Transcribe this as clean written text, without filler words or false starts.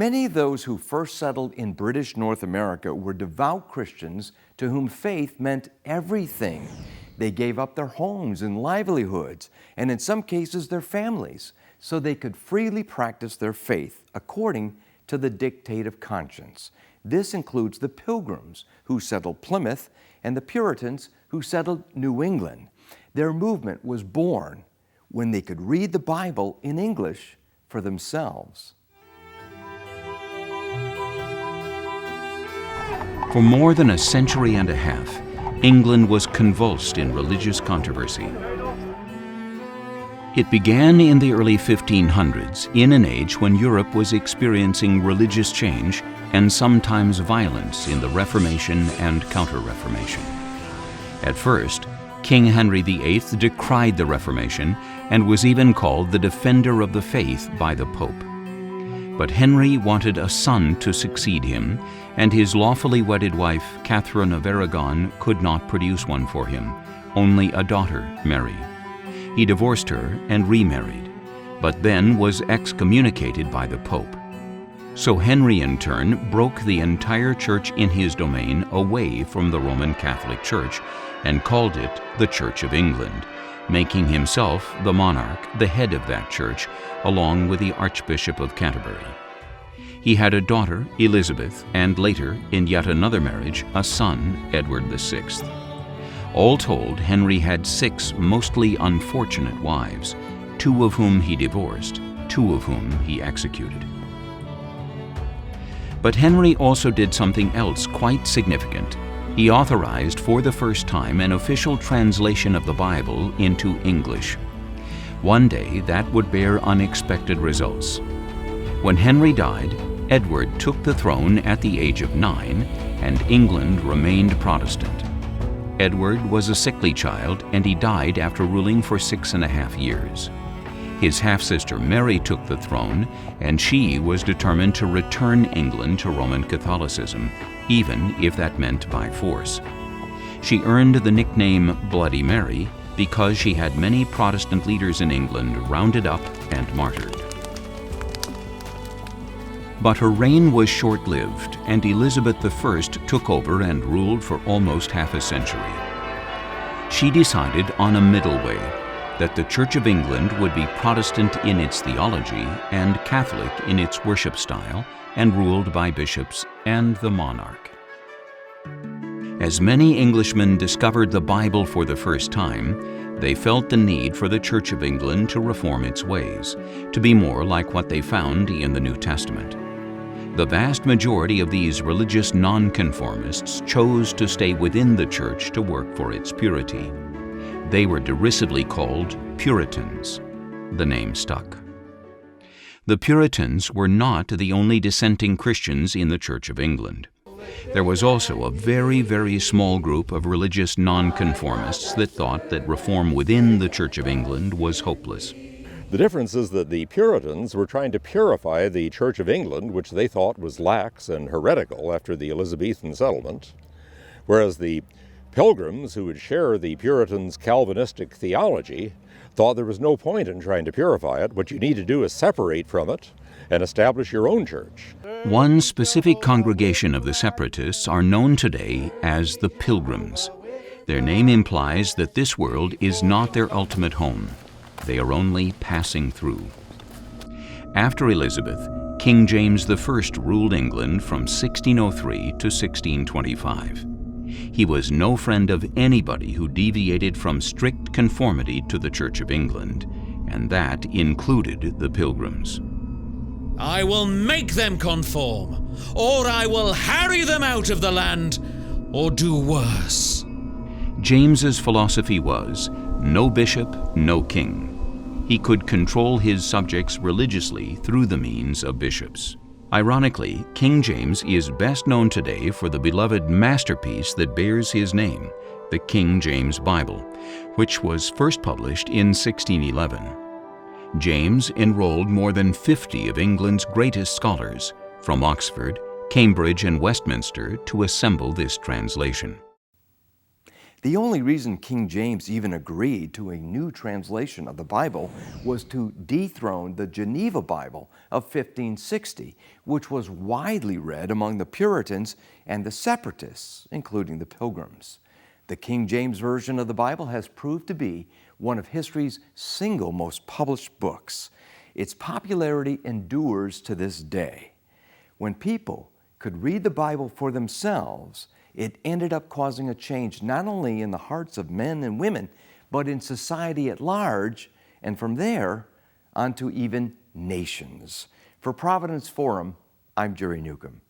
Many of those who first settled in British North America were devout Christians to whom faith meant everything. They gave up their homes and livelihoods, and in some cases their families, so they could freely practice their faith according to the dictate of conscience. This includes the Pilgrims who settled Plymouth and the Puritans who settled New England. Their movement was born when they could read the Bible in English for themselves. For more than a century and a half, England was convulsed in religious controversy. It began in the early 1500s, in an age when Europe was experiencing religious change and sometimes violence in the Reformation and Counter-Reformation. At first, King Henry VIII decried the Reformation and was even called the defender of the faith by the Pope. But Henry wanted a son to succeed him, and his lawfully wedded wife, Catherine of Aragon, could not produce one for him, only a daughter, Mary. He divorced her and remarried, but then was excommunicated by the Pope. So Henry, in turn, broke the entire church in his domain away from the Roman Catholic Church and called it the Church of England, making himself, the monarch, the head of that church, along with the Archbishop of Canterbury. He had a daughter, Elizabeth, and later, in yet another marriage, a son, Edward VI. All told, Henry had 6 mostly unfortunate wives, 2 of whom he divorced, 2 of whom he executed. But Henry also did something else quite significant. He authorized for the first time an official translation of the Bible into English. One day that would bear unexpected results. When Henry died, Edward took the throne at the age of 9, and England remained Protestant. Edward was a sickly child, and he died after ruling for 6.5 years. His half-sister Mary took the throne, and she was determined to return England to Roman Catholicism, even if that meant by force. She earned the nickname Bloody Mary because she had many Protestant leaders in England rounded up and martyred. But her reign was short-lived, and Elizabeth I took over and ruled for almost half a century. She decided on a middle way, that the Church of England would be Protestant in its theology and Catholic in its worship style, and ruled by bishops and the monarch. As many Englishmen discovered the Bible for the first time, they felt the need for the Church of England to reform its ways, to be more like what they found in the New Testament. The vast majority of these religious nonconformists chose to stay within the Church to work for its purity. They were derisively called Puritans. The name stuck. The Puritans were not the only dissenting Christians in the Church of England. There was also a very, very small group of religious nonconformists that thought that reform within the Church of England was hopeless. The difference is that the Puritans were trying to purify the Church of England, which they thought was lax and heretical after the Elizabethan settlement, whereas the Pilgrims, who would share the Puritans' Calvinistic theology, thought there was no point in trying to purify it. What you need to do is separate from it and establish your own church. One specific congregation of the separatists are known today as the Pilgrims. Their name implies that this world is not their ultimate home. They are only passing through. After Elizabeth, King James I ruled England from 1603 to 1625. He was no friend of anybody who deviated from strict conformity to the Church of England, and that included the Pilgrims. I will make them conform, or I will harry them out of the land, or do worse. James's philosophy was, no bishop, no king. He could control his subjects religiously through the means of bishops. Ironically, King James is best known today for the beloved masterpiece that bears his name, the King James Bible, which was first published in 1611. James enrolled more than 50 of England's greatest scholars, from Oxford, Cambridge, and Westminster, to assemble this translation. The only reason King James even agreed to a new translation of the Bible was to dethrone the Geneva Bible of 1560, which was widely read among the Puritans and the Separatists, including the Pilgrims. The King James Version of the Bible has proved to be one of history's single most published books. Its popularity endures to this day. When people could read the Bible for themselves, it ended up causing a change not only in the hearts of men and women, but in society at large, and from there onto even nations. For Providence Forum, I'm Jerry Newcomb.